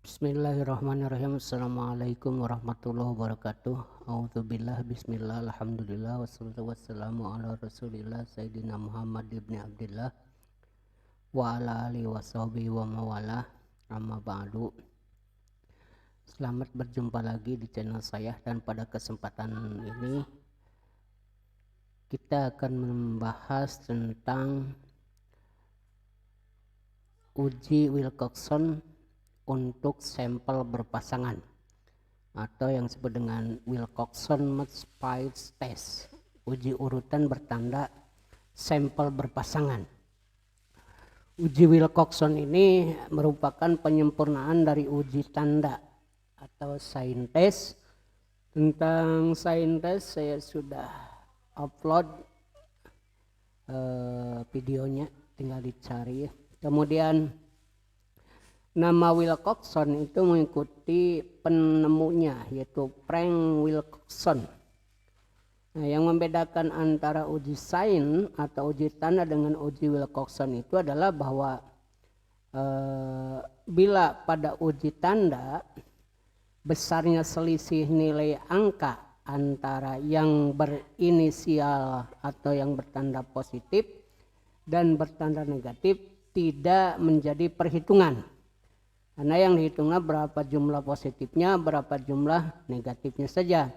Bismillahirrahmanirrahim. Assalamualaikum warahmatullahi wabarakatuh. A'udzubillah, bismillah, alhamdulillah, wassalatu wassalamu ala rasulillah Sayyidina Muhammad ibn Abdillah wa ala alihi wa sahbihi wa mawalah, amma ba'du. Selamat berjumpa lagi di channel saya, dan pada kesempatan ini kita akan membahas tentang uji Wilcoxon untuk sampel berpasangan, atau yang disebut dengan Wilcoxon Match Spice Test, uji urutan bertanda sampel berpasangan. Uji Wilcoxon ini merupakan penyempurnaan dari uji tanda atau sign test. Tentang sign test saya sudah upload videonya, tinggal dicari ya. Kemudian nama Wilcoxon itu mengikuti penemunya, yaitu Frank Wilcoxon. Nah, yang membedakan antara uji sign atau uji tanda dengan uji Wilcoxon itu adalah bahwa bila pada uji tanda besarnya selisih nilai angka antara yang berinisial atau yang bertanda positif dan bertanda negatif tidak menjadi perhitungan. Karena yang dihitungnya berapa jumlah positifnya, berapa jumlah negatifnya saja.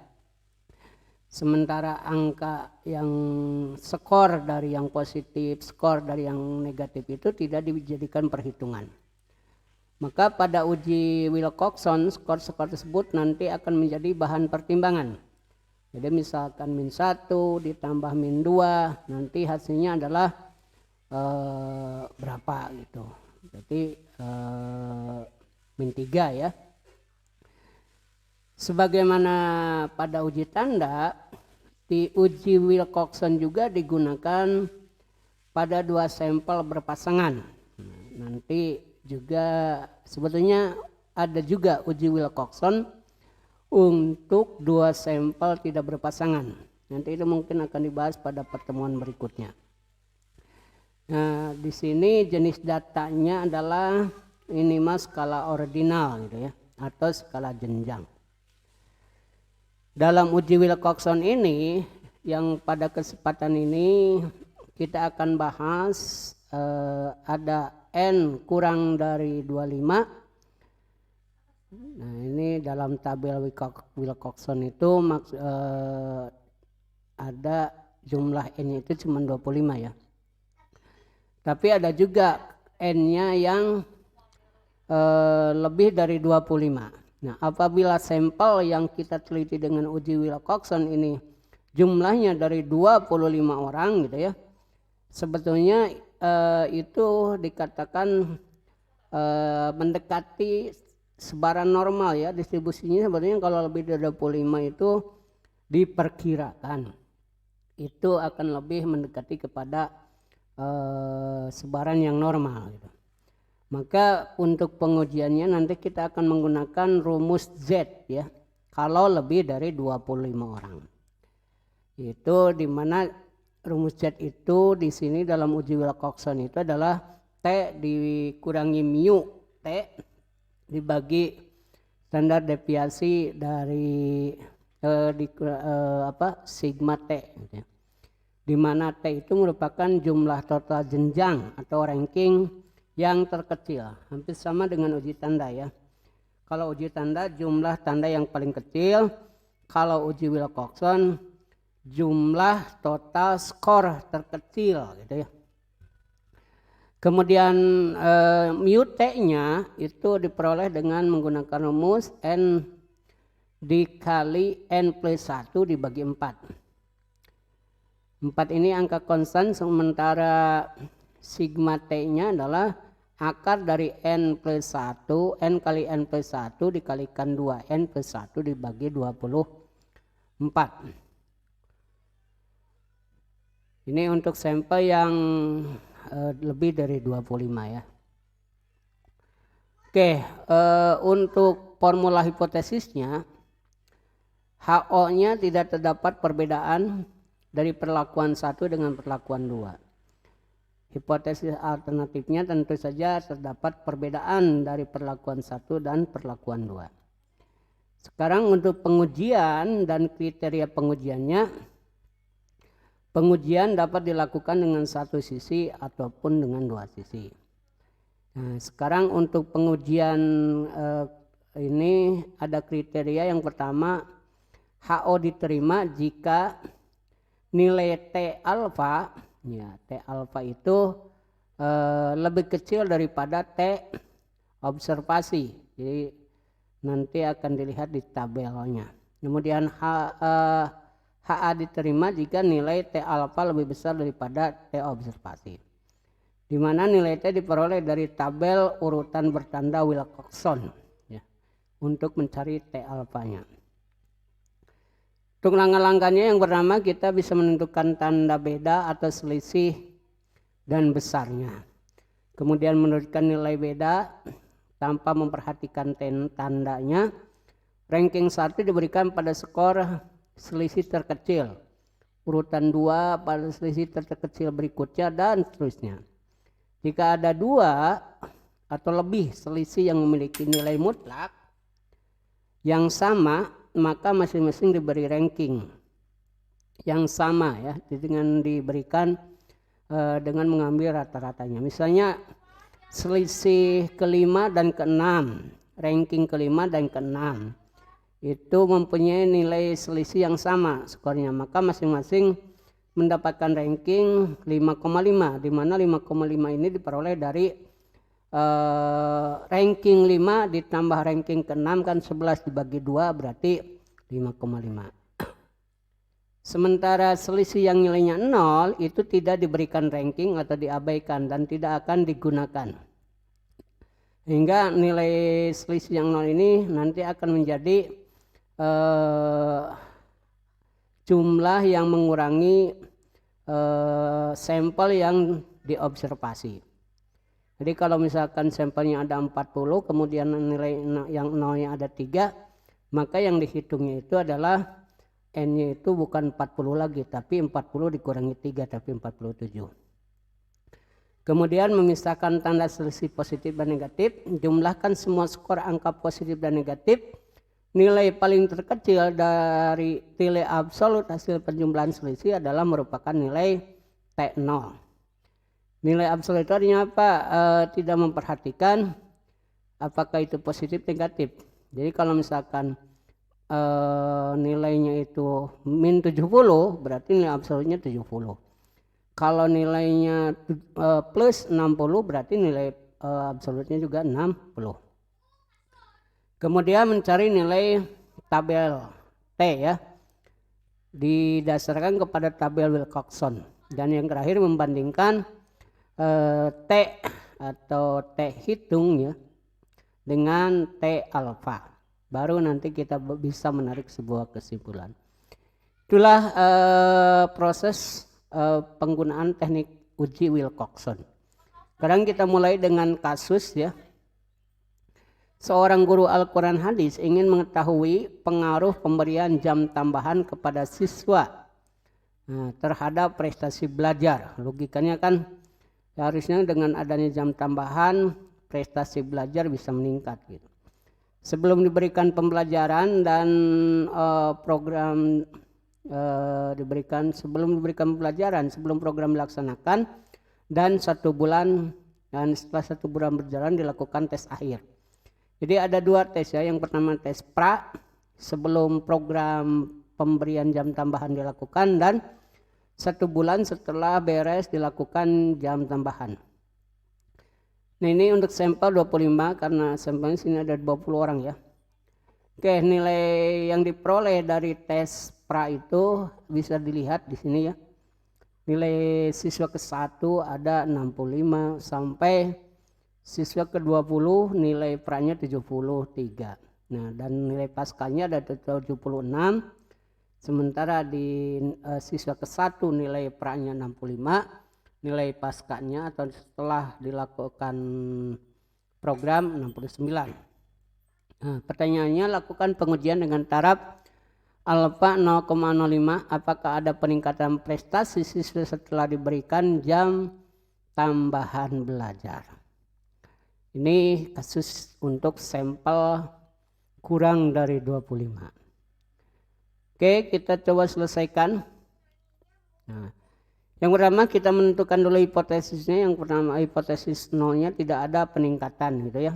Sementara angka yang skor dari yang positif, skor dari yang negatif itu tidak dijadikan perhitungan. Maka pada uji Wilcoxon, skor-skor tersebut nanti akan menjadi bahan pertimbangan. Jadi misalkan -1 ditambah -2, nanti hasilnya adalah berapa gitu. Jadi -3 ya. Sebagaimana pada uji tanda, di uji Wilcoxon juga digunakan pada 2 sampel berpasangan. Nanti juga sebetulnya ada juga uji Wilcoxon untuk 2 sampel tidak berpasangan. Nanti itu mungkin akan dibahas pada pertemuan berikutnya. Nah, di sini jenis datanya adalah ini mas skala ordinal gitu ya, atau skala jenjang. Dalam uji Wilcoxon ini, yang pada kesempatan ini kita akan bahas ada N kurang dari 25. Nah, ini dalam tabel Wilcoxon itu ada jumlah N itu cuma 25 ya. Tapi ada juga N-nya yang lebih dari 25. Nah, apabila sampel yang kita teliti dengan uji Wilcoxon ini jumlahnya dari 25 orang gitu ya, sebetulnya itu dikatakan mendekati sebaran normal ya. Distribusinya sebenarnya kalau lebih dari 25 itu diperkirakan itu akan lebih mendekati kepada sebaran yang normal gitu. Maka untuk pengujiannya nanti kita akan menggunakan rumus Z ya, kalau lebih dari 25 orang. Itu dimana rumus Z itu di sini dalam uji Wilcoxon itu adalah T dikurangi mu T dibagi standar deviasi dari sigma T gitu ya. Di mana T itu merupakan jumlah total jenjang atau ranking yang terkecil, hampir sama dengan uji tanda ya. Kalau uji tanda jumlah tanda yang paling kecil, kalau uji Wilcoxon jumlah total skor terkecil gitu ya. Kemudian mu T-nya itu diperoleh dengan menggunakan rumus N dikali N plus 1 dibagi 4. 4 ini angka konstan, sementara sigma T-nya adalah akar dari N plus 1, N kali N plus 1 dikalikan 2N plus 1 dibagi 24. Ini untuk sampel yang lebih dari 25 ya. Oke, untuk formula hipotesisnya, HO-nya tidak terdapat perbedaan dari perlakuan 1 dengan perlakuan 2. Hipotesis alternatifnya tentu saja terdapat perbedaan dari perlakuan 1 dan perlakuan 2. Sekarang untuk pengujian dan kriteria pengujiannya. Pengujian dapat dilakukan dengan satu sisi ataupun dengan dua sisi. Nah, sekarang untuk pengujian ini ada kriteria. Yang pertama, HO diterima jika nilai T alfa, ya, T alfa itu lebih kecil daripada T observasi. Jadi nanti akan dilihat di tabelnya. Kemudian HA diterima jika nilai T alfa lebih besar daripada T observasi. Di mana nilai T diperoleh dari tabel urutan bertanda Wilcoxon, ya, untuk mencari T alfanya. Untuk langkah-langkahnya yang pertama kita bisa menentukan tanda beda atau selisih dan besarnya. Kemudian menurutkan nilai beda tanpa memperhatikan tandanya. Ranking 1 diberikan pada skor selisih terkecil. Urutan 2 pada selisih terkecil berikutnya dan seterusnya. Jika ada 2 atau lebih selisih yang memiliki nilai mutlak yang sama, maka masing-masing diberi ranking yang sama, ya, dengan diberikan dengan mengambil rata-ratanya. Misalnya selisih ke-5 dan ke-6, ranking ke-5 dan ke-6 itu mempunyai nilai selisih yang sama skornya, maka masing-masing mendapatkan ranking 5,5, di mana 5,5 ini diperoleh dari ranking 5 ditambah ranking ke-6 kan 11 dibagi 2 berarti 5,5. Sementara selisih yang nilainya 0 itu tidak diberikan ranking atau diabaikan dan tidak akan digunakan. Hingga nilai selisih yang 0 ini nanti akan menjadi jumlah yang mengurangi sampel yang diobservasi. Jadi kalau misalkan sampelnya ada 40, kemudian nilai yang nolnya ada 3, maka yang dihitungnya itu adalah N-nya itu bukan 40 lagi, tapi 40 dikurangi 3, tapi 47. Kemudian memisahkan tanda selisih positif dan negatif, jumlahkan semua skor angka positif dan negatif. Nilai paling terkecil dari nilai absolut hasil penjumlahan selisih adalah merupakan nilai T0. Nilai absolut itu artinya apa? Tidak memperhatikan apakah itu positif negatif. Jadi kalau misalkan nilainya itu min 70, berarti nilai absolutnya 70. Kalau nilainya plus 60, berarti nilai absolutnya juga 60. Kemudian mencari nilai tabel T, ya, didasarkan kepada tabel Wilcoxon. Dan yang terakhir membandingkan T atau T hitung, ya, dengan T alfa. Baru nanti kita bisa menarik sebuah kesimpulan. Itulah proses penggunaan teknik uji Wilcoxon. Sekarang kita mulai dengan kasus, ya. Seorang guru Al-Quran hadis ingin mengetahui pengaruh pemberian jam tambahan kepada siswa terhadap prestasi belajar. Logikanya kan harusnya dengan adanya jam tambahan prestasi belajar bisa meningkat, gitu. Sebelum diberikan pembelajaran dan sebelum diberikan pembelajaran, sebelum program dilaksanakan dan 1 bulan, dan setelah 1 bulan berjalan dilakukan tes akhir. Jadi ada 2 tes, ya. Yang pertama tes pra sebelum program pemberian jam tambahan dilakukan, dan 1 bulan setelah beres dilakukan jam tambahan. Nah, ini untuk sampel 25 karena sampelnya sini ada 20 orang, ya. Oke, nilai yang diperoleh dari tes pra itu bisa dilihat di sini, ya. Nilai siswa ke-1 ada 65 sampai siswa ke-20 nilai pra-nya 73. Nah, dan nilai paskanya ada 76. Sementara di siswa ke-1 nilai pra-nya 65, nilai paskanya atau setelah dilakukan program 69. Nah, pertanyaannya, lakukan pengujian dengan taraf alfa 0,05. Apakah ada peningkatan prestasi siswa setelah diberikan jam tambahan belajar. Ini kasus untuk sampel kurang dari 25. Oke, kita coba selesaikan. Nah, yang pertama kita menentukan dulu hipotesisnya. Yang pertama, hipotesis nolnya tidak ada peningkatan gitu ya,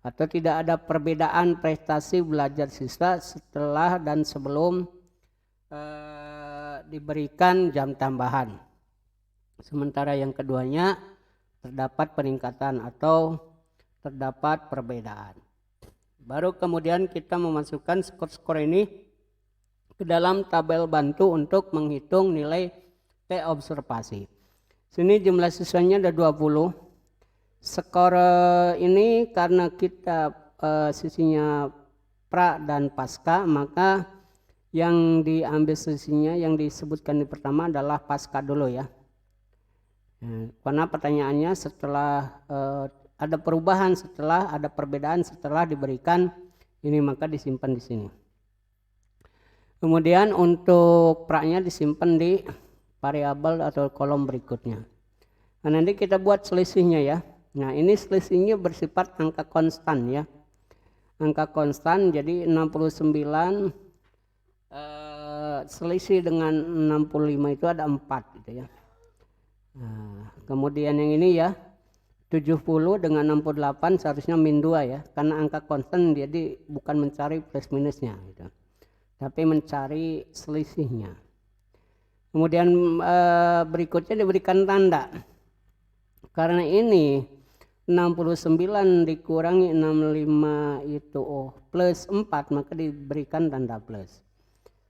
atau tidak ada perbedaan prestasi belajar siswa setelah dan sebelum diberikan jam tambahan. Sementara yang keduanya terdapat peningkatan atau terdapat perbedaan. Baru kemudian kita memasukkan skor-skor ini ke dalam tabel bantu untuk menghitung nilai T observasi. Sini jumlah siswanya ada 20. Skor ini karena kita sisinya pra dan pasca, maka yang diambil sisinya yang disebutkan di pertama adalah pasca dulu ya. Karena pertanyaannya setelah ada perubahan, setelah ada perbedaan setelah diberikan ini, maka disimpan di sini. Kemudian untuk pra-nya disimpan di variabel atau kolom berikutnya. Nah, nanti kita buat selisihnya ya. Nah, ini selisihnya bersifat angka konstan ya. Angka konstan, jadi 69 selisih dengan 65 itu ada 4 gitu ya. Nah, kemudian yang ini ya 70 dengan 68 seharusnya min 2 ya, karena angka konstan jadi bukan mencari plus minusnya gitu, tapi mencari selisihnya. Kemudian berikutnya diberikan tanda. Karena ini 69 dikurangi 65 itu plus 4, maka diberikan tanda plus.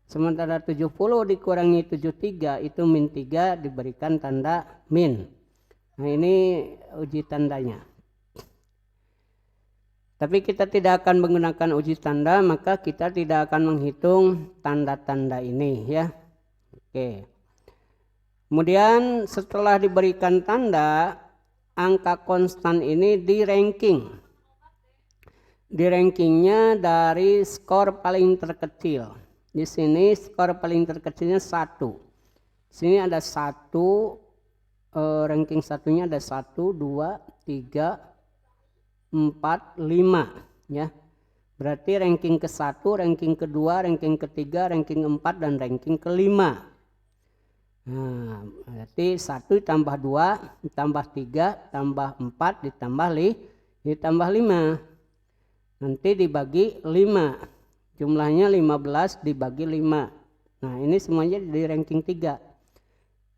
Sementara 70 dikurangi 73 itu min 3, diberikan tanda min. Nah, ini uji tandanya. Tapi kita tidak akan menggunakan uji tanda, maka kita tidak akan menghitung tanda-tanda ini ya. Oke. Kemudian setelah diberikan tanda, angka konstan ini di ranking. Di rankingnya dari skor paling terkecil. Di sini skor paling terkecilnya 1. Sini ada 1, ranking satunya ada 1, 2, 3, 4, 5 ya. Berarti ranking ke-1, ranking ke-2, ranking ke-3, ranking ke-4 dan ranking ke-5. Nah, berarti 1 tambah 2 tambah 3 tambah 4 ditambah 5. Nanti dibagi 5. Jumlahnya 15 dibagi 5. Nah, ini semuanya di ranking 3.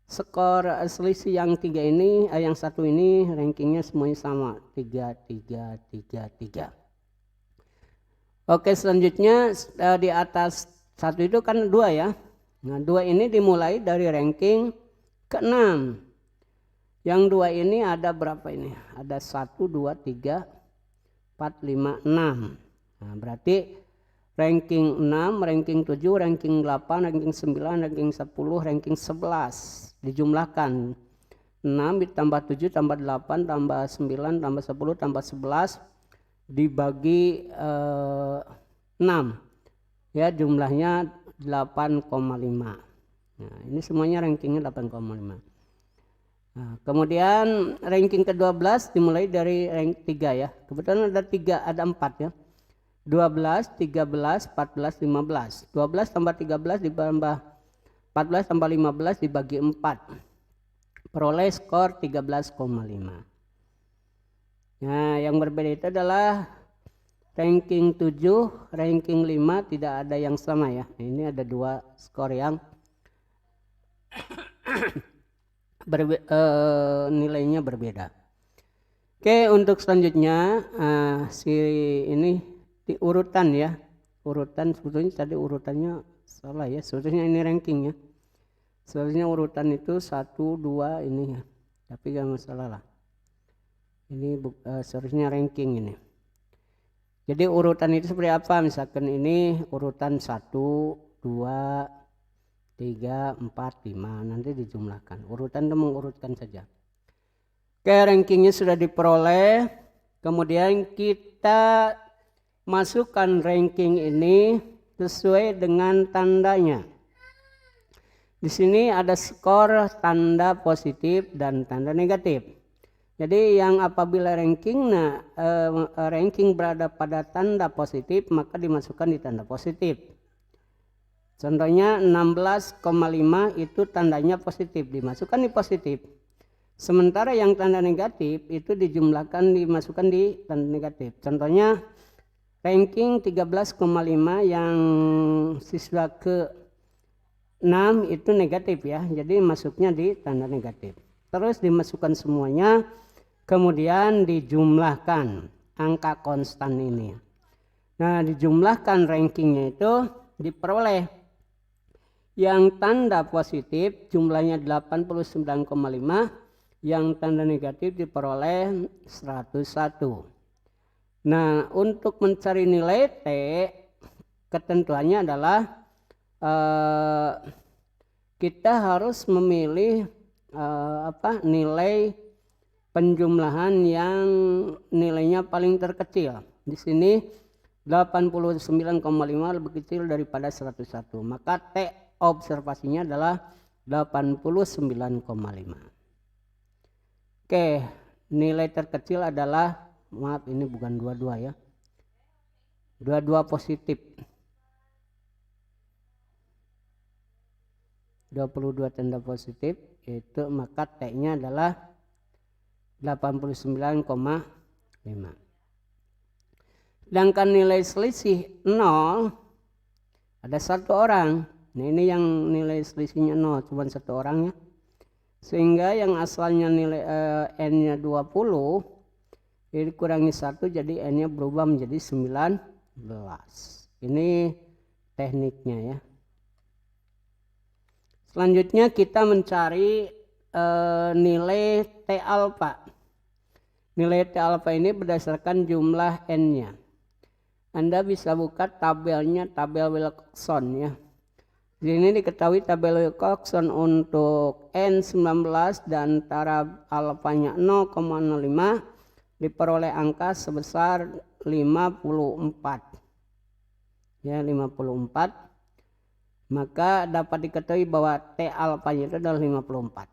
Skor selisih yang 3 ini, yang 1 ini rankingnya semuanya sama. 3, 3, 3, 3. Oke, selanjutnya di atas 1 itu kan 2 ya. Nah, 2 ini dimulai dari ranking ke-6. Yang 2 ini ada berapa ini? Ada 1, 2, 3, 4, 5, 6. Nah, berarti ranking 6, ranking 7, ranking 8, ranking 9, ranking 10, ranking 11. Dijumlahkan 6 ditambah 7 tambah 8 tambah 9 tambah 10 tambah 11 dibagi 6. Ya, jumlahnya 8,5. Nah, ini semuanya rankingnya 8,5. Nah, kemudian ranking ke-12 dimulai dari rank 3 ya. Kebetulan ada 3, ada 4 ya. 12, 13, 14, 15. 12 tambah 13 ditambah 14 tambah 15 dibagi 4. Peroleh skor 13,5. Nah, yang berbeda itu adalah ranking 7, ranking 5 tidak ada yang sama ya. Ini ada 2 skor yang nilainya berbeda. Oke, untuk selanjutnya si ini di urutan ya. Urutan sebetulnya tadi urutannya salah ya. Sebetulnya ini ranking ya. Seharusnya urutan itu 1, 2 ini ya. Tapi gak masalah lah. Ini seharusnya ranking ini. Jadi urutan itu seperti apa? Misalkan ini urutan 1, 2, 3, 4, 5. Nanti dijumlahkan. Urutan itu mengurutkan saja. Oke, rankingnya sudah diperoleh. Kemudian kita masukkan ranking ini sesuai dengan tandanya. Di sini ada skor tanda positif dan tanda negatif. Jadi yang apabila ranking berada pada tanda positif, maka dimasukkan di tanda positif. Contohnya 16,5 itu tandanya positif, dimasukkan di positif. Sementara yang tanda negatif itu dimasukkan di tanda negatif. Contohnya ranking 13,5 yang siswa ke 6 itu negatif ya, jadi masuknya di tanda negatif. Terus dimasukkan semuanya, kemudian dijumlahkan angka konstan ini. Nah, dijumlahkan rankingnya itu diperoleh yang tanda positif jumlahnya 89,5, yang tanda negatif diperoleh 101. Nah, untuk mencari nilai T, ketentuannya adalah kita harus memilih nilai penjumlahan yang nilainya paling terkecil. Di sini 89,5 lebih kecil daripada 101. Maka T observasinya adalah 89,5. Oke, nilai terkecil adalah, maaf ini bukan 22 ya. 22 positif. 22 tanda positif itu, maka T-nya adalah 89,5. Sedangkan nilai selisih 0 ada satu orang. Nah, ini yang nilai selisihnya 0, cuma satu orang ya. Sehingga yang asalnya nilai N-nya 20 dikurangi 1, jadi N-nya berubah menjadi 19. Ini tekniknya ya. Selanjutnya kita mencari nilai T alfa. Nilai T alfa ini berdasarkan jumlah N-nya. Anda bisa buka tabelnya, tabel Wilcoxon ya. Di sini diketahui tabel Wilcoxon untuk N19 dan taraf alfanya 0,05 diperoleh angka sebesar 54. Ya, 54. Maka dapat diketahui bahwa T alfanya itu adalah 54.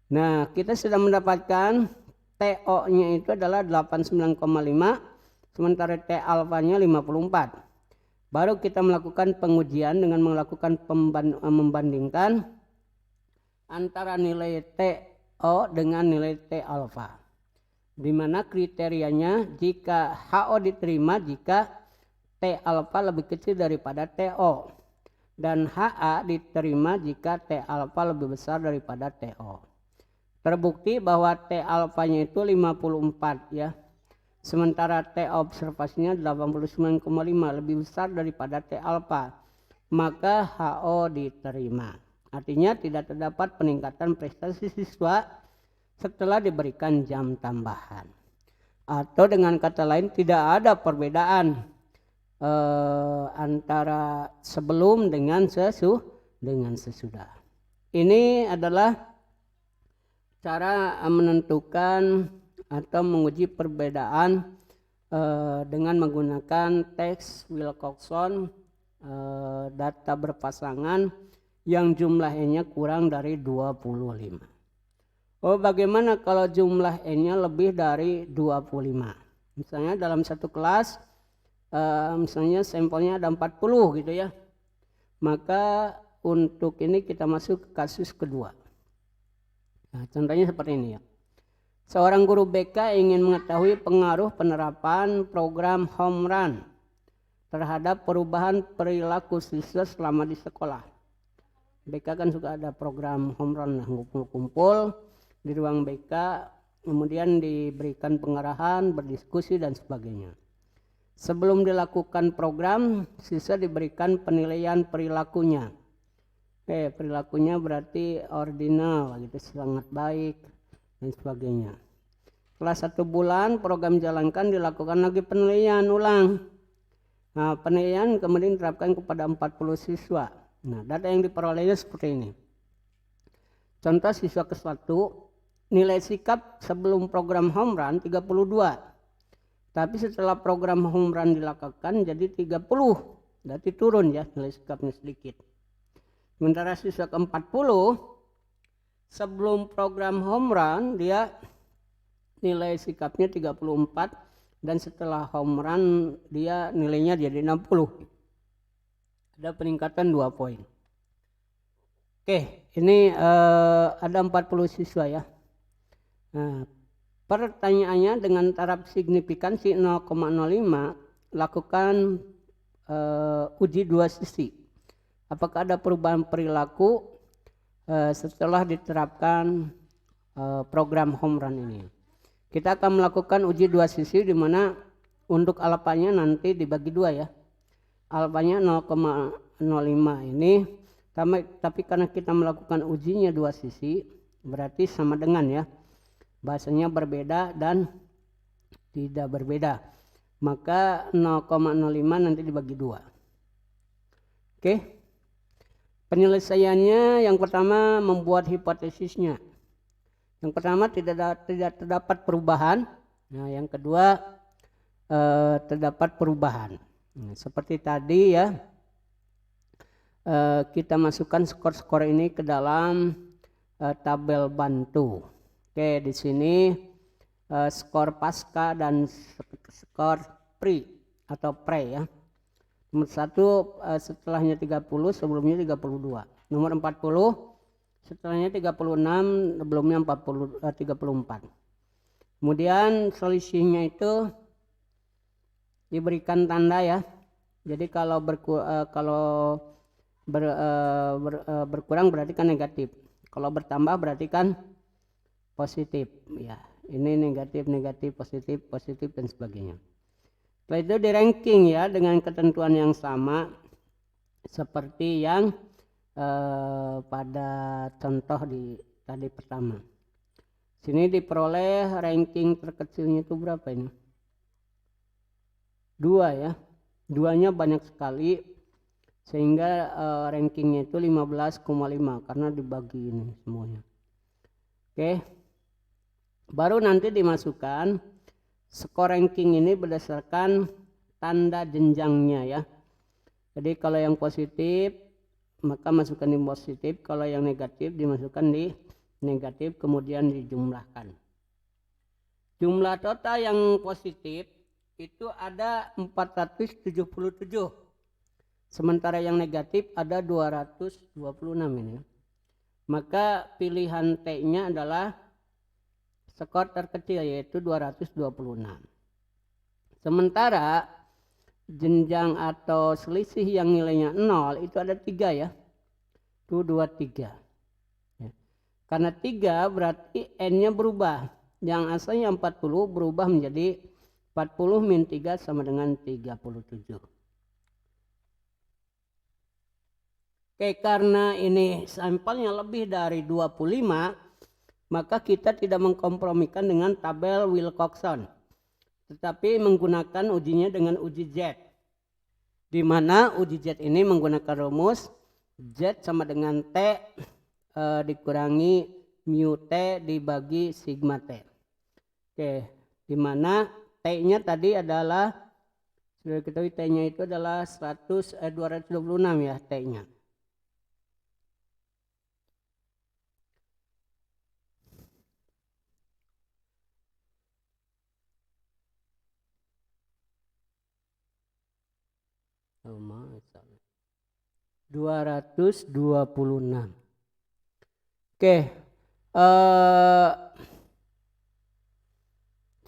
Nah, kita sudah mendapatkan TO-nya itu adalah 89,5, sementara T alfanya 54. Baru kita melakukan pengujian dengan melakukan membandingkan antara nilai TO dengan nilai T alfa. Di mana kriterianya jika HO diterima jika T alfa lebih kecil daripada TO. Dan HA diterima jika T alfa lebih besar daripada TO. Terbukti bahwa T alfanya itu 54 ya. Sementara T observasinya 89,5 lebih besar daripada T alfa. Maka HO diterima. Artinya tidak terdapat peningkatan prestasi siswa setelah diberikan jam tambahan. Atau dengan kata lain tidak ada perbedaan antara sebelum dengan sesudah. Ini adalah cara menentukan atau menguji perbedaan dengan menggunakan teks Wilcoxon data berpasangan yang jumlah N-nya kurang dari 25. Oh, bagaimana kalau jumlah N-nya lebih dari 25? Misalnya dalam satu kelas misalnya sampelnya ada 40 gitu ya. Maka untuk ini kita masuk ke kasus kedua. Nah, contohnya seperti ini ya. Seorang guru BK ingin mengetahui pengaruh penerapan program home run terhadap perubahan perilaku siswa selama di sekolah. BK kan suka ada program home run, ngumpul-kumpul di ruang BK, kemudian diberikan pengarahan, berdiskusi dan sebagainya. Sebelum dilakukan program, siswa diberikan penilaian perilakunya. Perilakunya berarti ordinal, gitu, sangat baik dan sebagainya. Setelah 1 bulan program jalankan, dilakukan lagi penilaian ulang. Nah, penilaian kemudian diterapkan kepada 40 siswa. Nah, data yang diperolehnya seperti ini. Contoh siswa ke-1, nilai sikap sebelum program home run 32. Tapi setelah program home run dilakukan jadi 30. Berarti turun ya nilai sikapnya sedikit. Sementara siswa ke-40 sebelum program home run dia nilai sikapnya 34 dan setelah home run dia nilainya jadi 60. Ada peningkatan 2 poin. Oke, ini ada 40 siswa ya. Nah, pertanyaannya dengan taraf signifikansi 0,05 lakukan uji dua sisi. Apakah ada perubahan perilaku setelah diterapkan program home run ini? Kita akan melakukan uji dua sisi di mana untuk alfanya nanti dibagi dua ya. Alfanya 0,05 ini, tapi karena kita melakukan ujinya dua sisi berarti sama dengan ya. Bahasanya berbeda dan tidak berbeda, maka 0,05 nanti dibagi 2. Oke, penyelesaiannya yang pertama membuat hipotesisnya. Yang pertama tidak terdapat perubahan. Nah, yang kedua terdapat perubahan. Nah, seperti tadi ya, kita masukkan skor-skor ini ke dalam tabel bantu. Oke, di sini skor pasca dan skor pre atau pre ya. Nomor 1 setelahnya 30, sebelumnya 32. Nomor 40 setelahnya 36, sebelumnya 34. Kemudian selisihnya itu diberikan tanda ya. Jadi kalau berkurang berarti kan negatif. Kalau bertambah berarti kan positif ya. Ini negatif, positif dan sebagainya. Setelah itu di ranking ya dengan ketentuan yang sama seperti yang pada contoh di tadi pertama. Sini diperoleh ranking terkecilnya itu berapa ini? 2 ya. 2-nya banyak sekali sehingga rankingnya itu 15,5 karena dibagi ini semuanya. Oke. Baru nanti dimasukkan skor ranking ini berdasarkan tanda jenjangnya ya. Jadi kalau yang positif maka masukkan di positif, kalau yang negatif dimasukkan di negatif, kemudian dijumlahkan. Jumlah total yang positif itu ada 477. Sementara yang negatif ada 226 ini. Maka pilihan T-nya adalah skor terkecil yaitu 226. Sementara jenjang atau selisih yang nilainya 0 itu ada 3 ya. 2, 3. Ya. Karena 3 berarti N-nya berubah. Yang asalnya 40 berubah menjadi 40 min 3 sama dengan 37. Oke, karena ini sampelnya lebih dari 25, maka kita tidak mengkompromikan dengan tabel Wilcoxon, tetapi menggunakan ujinya dengan uji Z, di mana uji Z ini menggunakan rumus Z sama dengan T dikurangi mu T dibagi sigma T. Oke, di mana T-nya tadi adalah, sudah diketahui T-nya itu adalah 226 ya T-nya. Sama 226. Oke,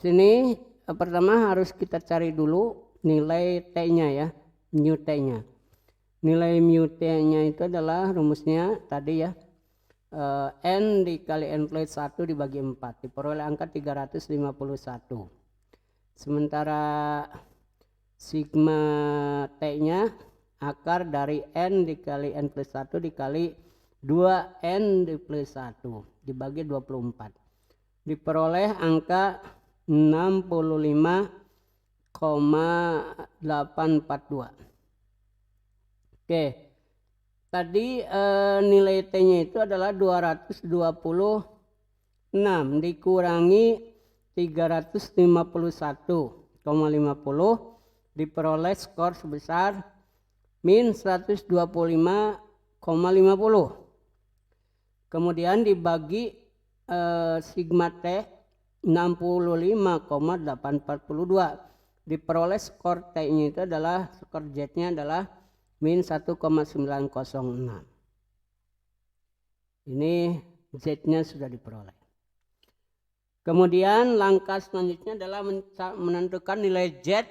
sini pertama harus kita cari dulu nilai T-nya ya, mu T-nya. Nilai mu T-nya itu adalah rumusnya tadi ya, N dikali N plus 1 dibagi 4, diperoleh angka 351. Sementara sigma T-nya akar dari N dikali N plus 1 dikali 2N plus 1 dibagi 24. Diperoleh angka 65,842. Oke, tadi nilai T-nya itu adalah 226 dikurangi 351,50 diperoleh skor sebesar min 125,842. Kemudian dibagi sigma T 65,842. Diperoleh skor T-nya itu adalah, skor Z-nya adalah min 1,906. Ini Z-nya sudah diperoleh. Kemudian langkah selanjutnya adalah menentukan nilai Z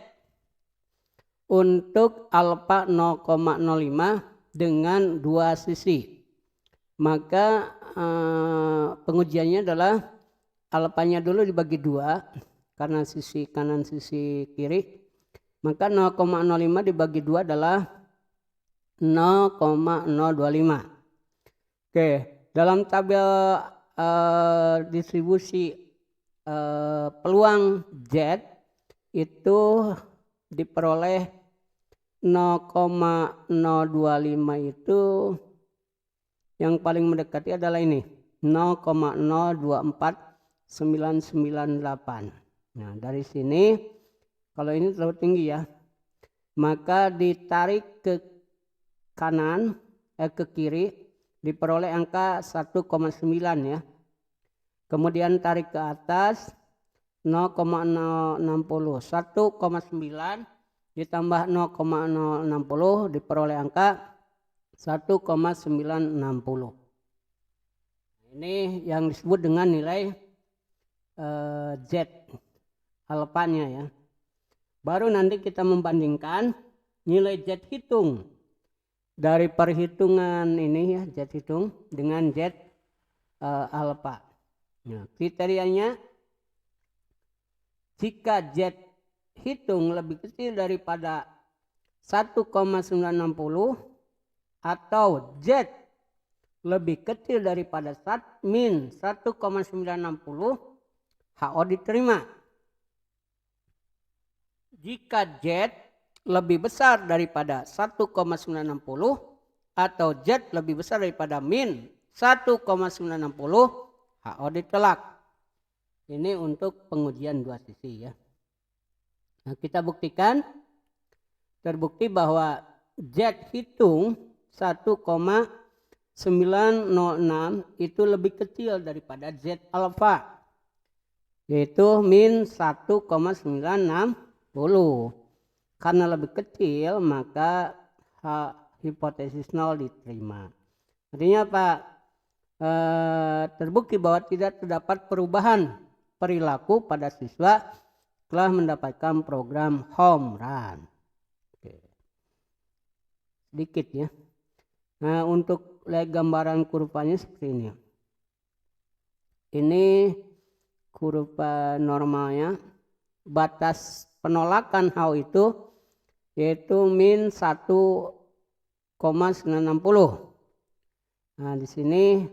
untuk alfa 0,05 dengan dua sisi. Maka pengujiannya adalah alfanya dulu dibagi 2 karena sisi kanan sisi kiri. Maka 0,05 dibagi 2 adalah 0,025. Oke, dalam tabel distribusi peluang Z itu diperoleh 0,025 itu yang paling mendekati adalah ini 0,024998. Nah, dari sini kalau ini terlalu tinggi ya, maka ditarik ke kanan ke kiri diperoleh angka 1,9 ya. Kemudian tarik ke atas 0,060. 1,9 ditambah 0,060 diperoleh angka 1,960. Ini yang disebut dengan nilai Z alfanya ya. Baru nanti kita membandingkan nilai Z hitung dari perhitungan ini ya, Z hitung dengan Z alfa. Nah, kriterianya jika Z hitung lebih kecil daripada 1,960 atau Z lebih kecil daripada min 1,960, HO diterima. Jika Z lebih besar daripada 1,960 atau Z lebih besar daripada min 1,960, HO ditolak. Ini untuk pengujian dua sisi ya. Nah, kita buktikan, terbukti bahwa Z hitung 1,906 itu lebih kecil daripada Z alfa, yaitu min 1,960. Karena lebih kecil maka hipotesis 0 diterima. Artinya Pak, terbukti bahwa tidak terdapat perubahan perilaku pada siswa telah mendapatkan program home run. Oke. Sedikit ya. Nah, untuk lihat gambaran kurvanya seperti ini. Ini kurva normalnya. Batas penolakan HO itu yaitu min 1,960. Nah, di sini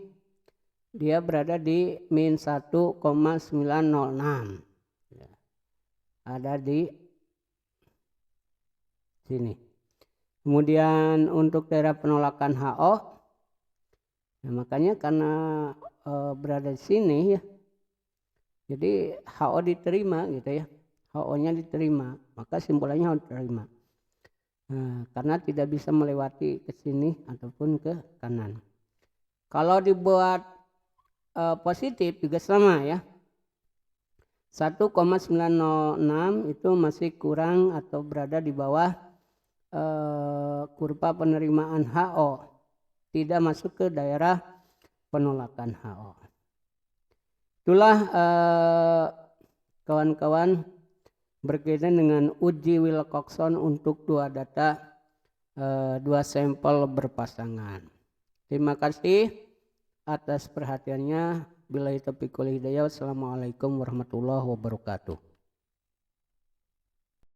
dia berada di min 1,906. Ya. Ada di sini. Kemudian untuk daerah penolakan HO, nah makanya karena berada di sini ya, jadi HO diterima gitu ya, HO-nya diterima, maka simpulannya HO diterima. Nah, karena tidak bisa melewati ke sini ataupun ke kanan. Kalau dibuat positif juga sama ya. 1,906 itu masih kurang atau berada di bawah kurva penerimaan HO, tidak masuk ke daerah penolakan HO. Itulah kawan-kawan berkaitan dengan uji Wilcoxon untuk dua data, dua sampel berpasangan. Terima kasih atas perhatiannya. Billahi taufiq wal hidayah. Wassalamualaikum warahmatullahi wabarakatuh.